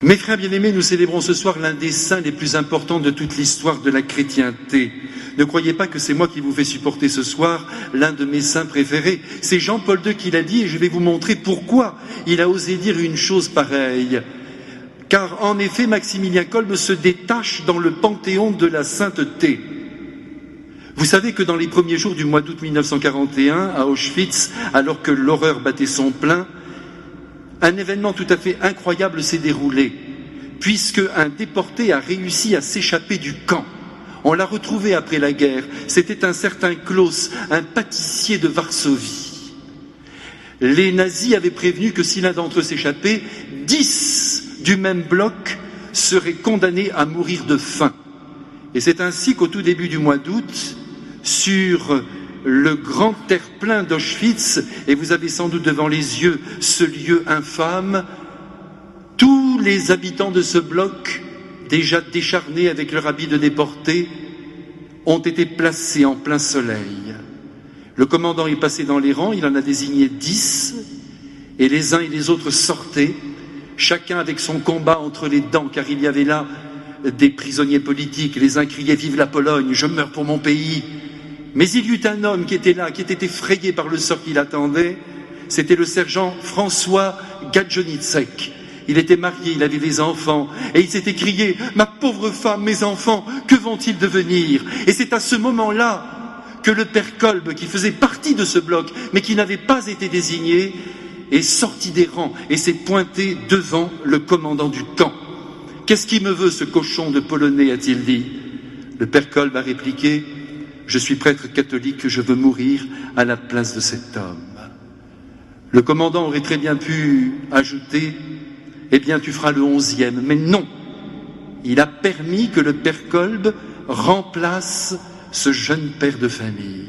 Mes frères bien-aimés, nous célébrons ce soir l'un des saints les plus importants de toute l'histoire de la chrétienté. Ne croyez pas que c'est moi qui vous fais supporter ce soir l'un de mes saints préférés. C'est Jean-Paul II qui l'a dit et je vais vous montrer pourquoi il a osé dire une chose pareille. Car en effet, Maximilien Kolbe se détache dans le panthéon de la sainteté. Vous savez que dans les premiers jours du mois d'août 1941, à Auschwitz, alors que l'horreur battait son plein, un événement tout à fait incroyable s'est déroulé, puisque un déporté a réussi à s'échapper du camp. On l'a retrouvé après la guerre. C'était un certain Klaus, un pâtissier de Varsovie. Les nazis avaient prévenu que si l'un d'entre eux s'échappait, 10 du même bloc seraient condamnés à mourir de faim. Et c'est ainsi qu'au tout début du mois d'août, sur le grand terre-plein d'Auschwitz, et vous avez sans doute devant les yeux ce lieu infâme, tous les habitants de ce bloc, déjà décharnés avec leur habit de déportés, ont été placés en plein soleil. Le commandant est passé dans les rangs, il en a désigné 10, et les uns et les autres sortaient, chacun avec son combat entre les dents, car il y avait là des prisonniers politiques. Les uns criaient « Vive la Pologne, je meurs pour mon pays !» Mais il y eut un homme qui était là, qui était effrayé par le sort qui l'attendait. C'était le sergent François Gadjonitsek. Il était marié, il avait des enfants, et il s'était crié « Ma pauvre femme, mes enfants, que vont-ils devenir ?» Et c'est à ce moment-là que le père Kolbe, qui faisait partie de ce bloc, mais qui n'avait pas été désigné, est sorti des rangs et s'est pointé devant le commandant du camp. « Qu'est-ce qui me veut, ce cochon de Polonais ?» a-t-il dit. Le père Kolbe a répliqué « Je suis prêtre catholique, je veux mourir à la place de cet homme. » Le commandant aurait très bien pu ajouter « Eh bien, tu feras le 11e. » Mais non, il a permis que le père Kolbe remplace ce jeune père de famille.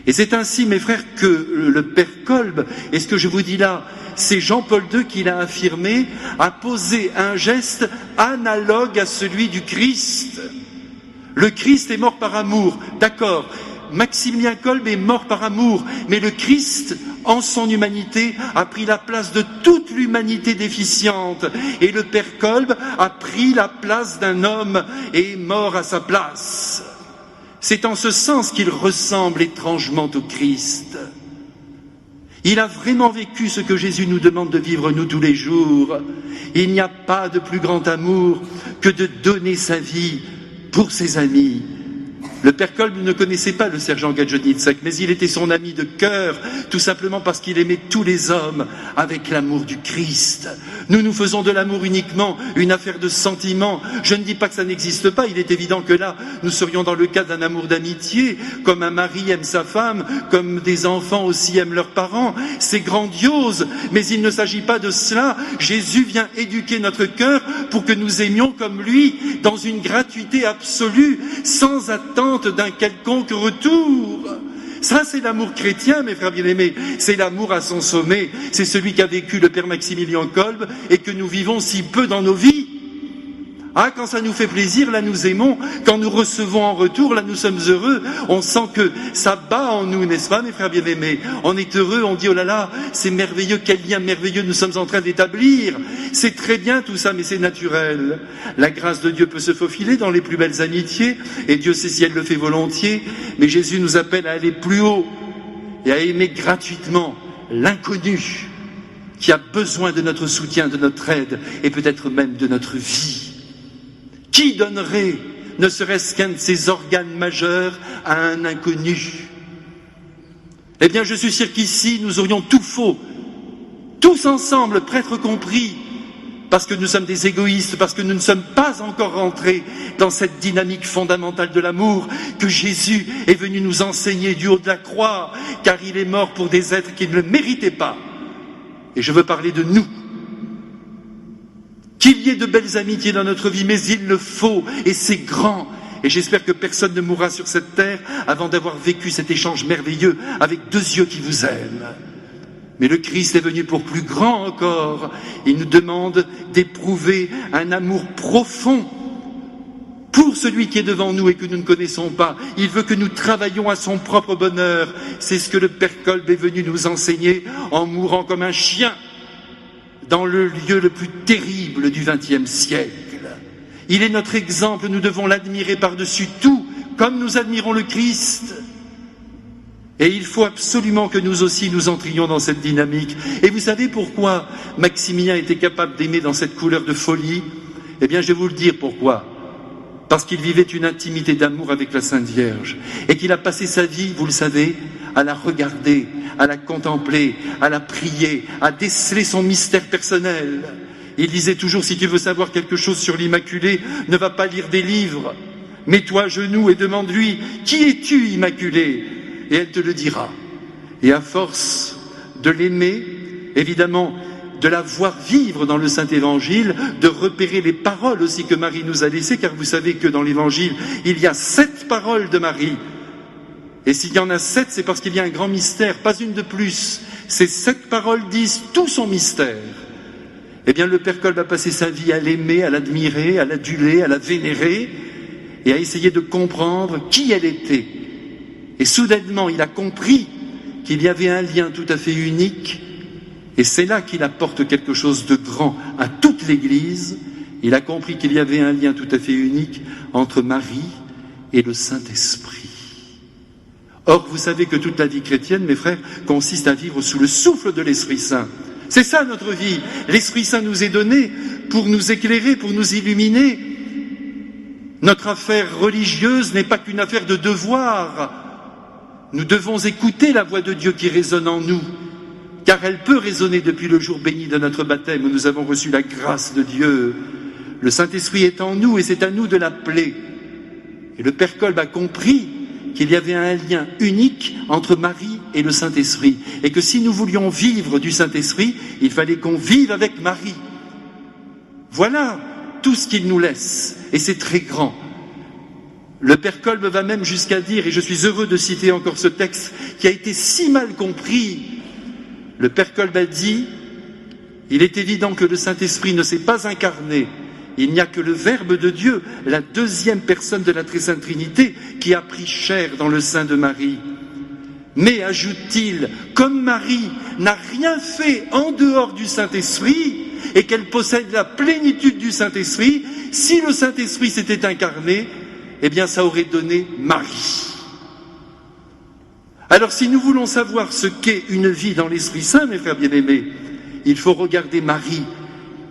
Et c'est ainsi, mes frères, que le père Kolbe, et ce que je vous dis là, c'est Jean-Paul II qui l'a affirmé, a posé un geste analogue à celui du Christ. Le Christ est mort par amour, d'accord. Maximilien Kolbe est mort par amour, mais le Christ, en son humanité, a pris la place de toute l'humanité déficiente. Et le père Kolbe a pris la place d'un homme et est mort à sa place. C'est en ce sens qu'il ressemble étrangement au Christ. Il a vraiment vécu ce que Jésus nous demande de vivre nous tous les jours. Il n'y a pas de plus grand amour que de donner sa vie pour ses amis. Le père Kolbe ne connaissait pas le sergent Gadjonitsek, mais il était son ami de cœur, tout simplement parce qu'il aimait tous les hommes avec l'amour du Christ. Nous faisons de l'amour uniquement une affaire de sentiment. Je ne dis pas que ça n'existe pas, il est évident que là, nous serions dans le cadre d'un amour d'amitié, comme un mari aime sa femme, comme des enfants aussi aiment leurs parents. C'est grandiose, mais il ne s'agit pas de cela. Jésus vient éduquer notre cœur pour que nous aimions comme lui, dans une gratuité absolue, sans attendre d'un quelconque retour. Ça, c'est l'amour chrétien, mes frères bien-aimés. C'est l'amour à son sommet. C'est celui qu'a vécu le père Maximilien Kolbe et que nous vivons si peu dans nos vies. Ah, quand ça nous fait plaisir, là nous aimons. Quand nous recevons en retour, là nous sommes heureux. On sent que ça bat en nous, n'est-ce pas, mes frères bien-aimés? On est heureux, on dit, oh là là, c'est merveilleux, quel lien merveilleux nous sommes en train d'établir. C'est très bien tout ça, mais c'est naturel. La grâce de Dieu peut se faufiler dans les plus belles amitiés, et Dieu sait si elle le fait volontiers, mais Jésus nous appelle à aller plus haut et à aimer gratuitement l'inconnu qui a besoin de notre soutien, de notre aide, et peut-être même de notre vie. Qui donnerait, ne serait-ce qu'un de ses organes majeurs, à un inconnu? Eh bien, je suis sûr qu'ici, nous aurions tout faux, tous ensemble, prêtres compris, parce que nous sommes des égoïstes, parce que nous ne sommes pas encore rentrés dans cette dynamique fondamentale de l'amour que Jésus est venu nous enseigner du haut de la croix, car il est mort pour des êtres qui ne le méritaient pas. Et je veux parler de nous. Qu'il y ait de belles amitiés dans notre vie, mais il le faut, et c'est grand. Et j'espère que personne ne mourra sur cette terre avant d'avoir vécu cet échange merveilleux avec deux yeux qui vous aiment. Mais le Christ est venu pour plus grand encore. Il nous demande d'éprouver un amour profond pour celui qui est devant nous et que nous ne connaissons pas. Il veut que nous travaillions à son propre bonheur. C'est ce que le père Kolbe est venu nous enseigner en mourant comme un chien dans le lieu le plus terrible du XXe siècle. Il est notre exemple, nous devons l'admirer par-dessus tout, comme nous admirons le Christ. Et il faut absolument que nous aussi nous entrions dans cette dynamique. Et vous savez pourquoi Maximilien était capable d'aimer dans cette couleur de folie? Eh bien, je vais vous le dire pourquoi. Parce qu'il vivait une intimité d'amour avec la Sainte Vierge. Et qu'il a passé sa vie, vous le savez, à la regarder, à la contempler, à la prier, à déceler son mystère personnel. Il disait toujours, si tu veux savoir quelque chose sur l'Immaculée, ne va pas lire des livres. Mets-toi à genoux et demande-lui, qui es-tu, Immaculée? Et elle te le dira. Et à force de l'aimer, évidemment, de la voir vivre dans le Saint-Évangile, de repérer les paroles aussi que Marie nous a laissées, car vous savez que dans l'Évangile, il y a 7 paroles de Marie. Et s'il y en a 7, c'est parce qu'il y a un grand mystère, pas une de plus. Ces 7 paroles disent tout son mystère. Eh bien, le Père Kolb a passé sa vie à l'aimer, à l'admirer, à l'aduler, à la vénérer, et à essayer de comprendre qui elle était. Et soudainement, il a compris qu'il y avait un lien tout à fait unique, et c'est là qu'il apporte quelque chose de grand à toute l'Église. Il a compris qu'il y avait un lien tout à fait unique entre Marie et le Saint-Esprit. Or, vous savez que toute la vie chrétienne, mes frères, consiste à vivre sous le souffle de l'Esprit Saint. C'est ça notre vie. L'Esprit Saint nous est donné pour nous éclairer, pour nous illuminer. Notre affaire religieuse n'est pas qu'une affaire de devoir. Nous devons écouter la voix de Dieu qui résonne en nous, car elle peut résonner depuis le jour béni de notre baptême où nous avons reçu la grâce de Dieu. Le Saint-Esprit est en nous et c'est à nous de l'appeler. Et le Père Kolb a compris qu'il y avait un lien unique entre Marie et le Saint-Esprit, et que si nous voulions vivre du Saint-Esprit, il fallait qu'on vive avec Marie. Voilà tout ce qu'il nous laisse, et c'est très grand. Le Père Kolb va même jusqu'à dire, et je suis heureux de citer encore ce texte qui a été si mal compris, le Père Kolb a dit, il est évident que le Saint-Esprit ne s'est pas incarné, il n'y a que le Verbe de Dieu, la deuxième personne de la Très Sainte Trinité, qui a pris chair dans le sein de Marie. Mais, ajoute-t-il, comme Marie n'a rien fait en dehors du Saint-Esprit, et qu'elle possède la plénitude du Saint-Esprit, si le Saint-Esprit s'était incarné, eh bien ça aurait donné Marie. Alors si nous voulons savoir ce qu'est une vie dans l'Esprit Saint, mes frères bien-aimés, il faut regarder Marie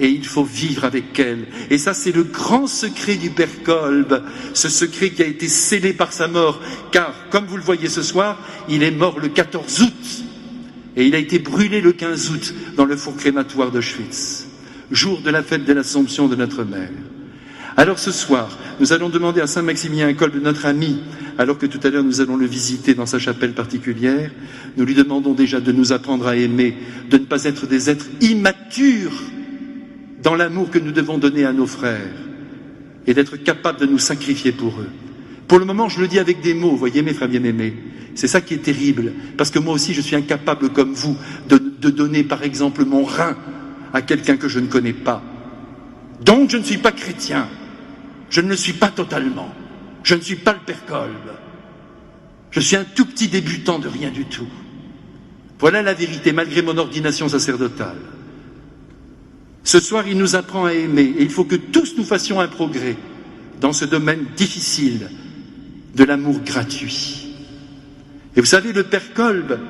et il faut vivre avec elle. Et ça c'est le grand secret du Père Kolb, ce secret qui a été scellé par sa mort, car comme vous le voyez ce soir, il est mort le 14 août et il a été brûlé le 15 août dans le four crématoire d'Auschwitz, jour de la fête de l'Assomption de notre Mère. Alors ce soir, nous allons demander à Saint Maximilien Kolb, notre ami, alors que tout à l'heure nous allons le visiter dans sa chapelle particulière, nous lui demandons déjà de nous apprendre à aimer, de ne pas être des êtres immatures dans l'amour que nous devons donner à nos frères, et d'être capables de nous sacrifier pour eux. Pour le moment, je le dis avec des mots, voyez mes frères bien-aimés, c'est ça qui est terrible, parce que moi aussi je suis incapable comme vous de donner par exemple mon rein à quelqu'un que je ne connais pas. Donc je ne suis pas chrétien. Je ne le suis pas totalement. Je ne suis pas le Père Kolb. Je suis un tout petit débutant de rien du tout. Voilà la vérité, malgré mon ordination sacerdotale. Ce soir, il nous apprend à aimer, et il faut que tous nous fassions un progrès dans ce domaine difficile de l'amour gratuit. Et vous savez, le Père Kolb,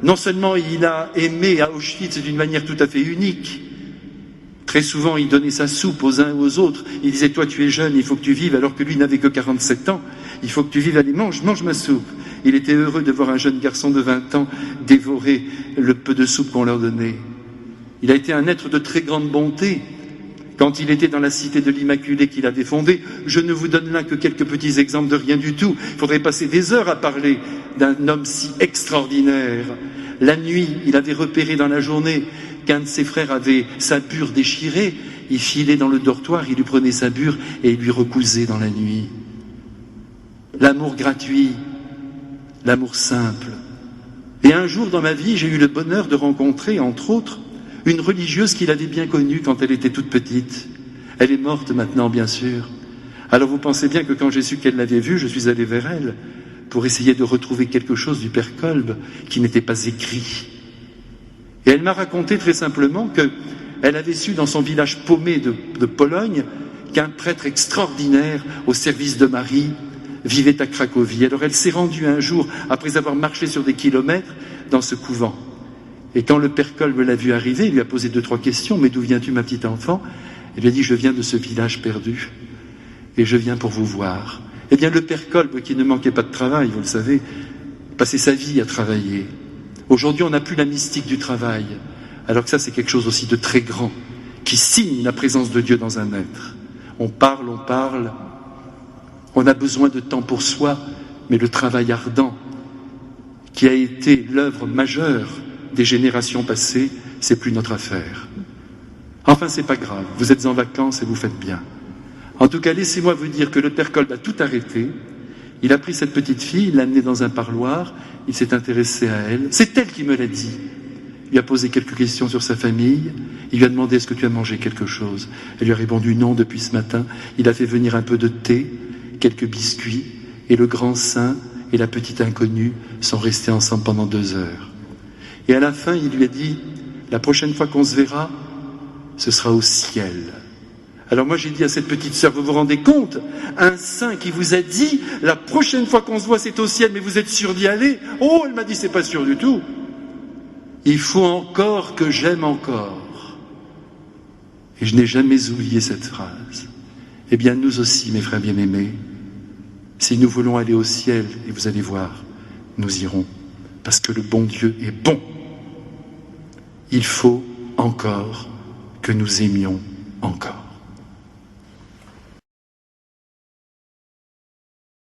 non seulement il a aimé à Auschwitz d'une manière tout à fait unique, très souvent, il donnait sa soupe aux uns et aux autres. Il disait, toi, tu es jeune, il faut que tu vives, alors que lui n'avait que 47 ans. Il faut que tu vives, allez, mange ma soupe. Il était heureux de voir un jeune garçon de 20 ans dévorer le peu de soupe qu'on leur donnait. Il a été un être de très grande bonté. Quand il était dans la cité de l'Immaculée qu'il avait fondée, je ne vous donne là que quelques petits exemples de rien du tout. Il faudrait passer des heures à parler d'un homme si extraordinaire. La nuit, il avait repéré dans la journée qu'un de ses frères avait sa bure déchirée, il filait dans le dortoir, il lui prenait sa bure et il lui recousait dans la nuit. L'amour gratuit, l'amour simple. Et un jour dans ma vie, j'ai eu le bonheur de rencontrer, entre autres, une religieuse qu'il avait bien connue quand elle était toute petite. Elle est morte maintenant, bien sûr. Alors vous pensez bien que quand j'ai su qu'elle l'avait vue, je suis allé vers elle pour essayer de retrouver quelque chose du Père Kolb qui n'était pas écrit. Et elle m'a raconté très simplement que Elle avait su dans son village paumé de Pologne qu'un prêtre extraordinaire au service de Marie vivait à Cracovie. Alors elle s'est rendue un jour, après avoir marché sur des kilomètres, dans ce couvent. Et quand le père Kolb l'a vue arriver, il lui a posé 2-3 questions. « Mais d'où viens-tu, ma petite enfant ?» Elle lui a dit « Je viens de ce village perdu et je viens pour vous voir. » Eh bien, le père Kolb, qui ne manquait pas de travail, vous le savez, passait sa vie à travailler. Aujourd'hui, on n'a plus la mystique du travail, alors que ça, c'est quelque chose aussi de très grand, qui signe la présence de Dieu dans un être. On parle, on a besoin de temps pour soi, mais le travail ardent, qui a été l'œuvre majeure des générations passées, c'est plus notre affaire. Enfin, c'est pas grave, vous êtes en vacances et vous faites bien. En tout cas, laissez-moi vous dire que le père Kolb a tout arrêté. Il a pris cette petite fille, il l'a amenée dans un parloir, il s'est intéressé à elle. C'est elle qui me l'a dit. Il lui a posé quelques questions sur sa famille. Il lui a demandé « Est-ce que tu as mangé quelque chose ?» Elle lui a répondu « Non, depuis ce matin. » Il a fait venir un peu de thé, quelques biscuits, et le grand saint et la petite inconnue sont restés ensemble pendant 2 heures. Et à la fin, il lui a dit « La prochaine fois qu'on se verra, ce sera au ciel. » Alors moi j'ai dit à cette petite sœur, vous vous rendez compte, un saint qui vous a dit, la prochaine fois qu'on se voit c'est au ciel, mais vous êtes sûr d'y aller? Oh, elle m'a dit, c'est pas sûr du tout. Il faut encore que j'aime encore. Et je n'ai jamais oublié cette phrase. Eh bien nous aussi, mes frères bien-aimés, si nous voulons aller au ciel, et vous allez voir, nous irons, parce que le bon Dieu est bon. Il faut encore que nous aimions encore.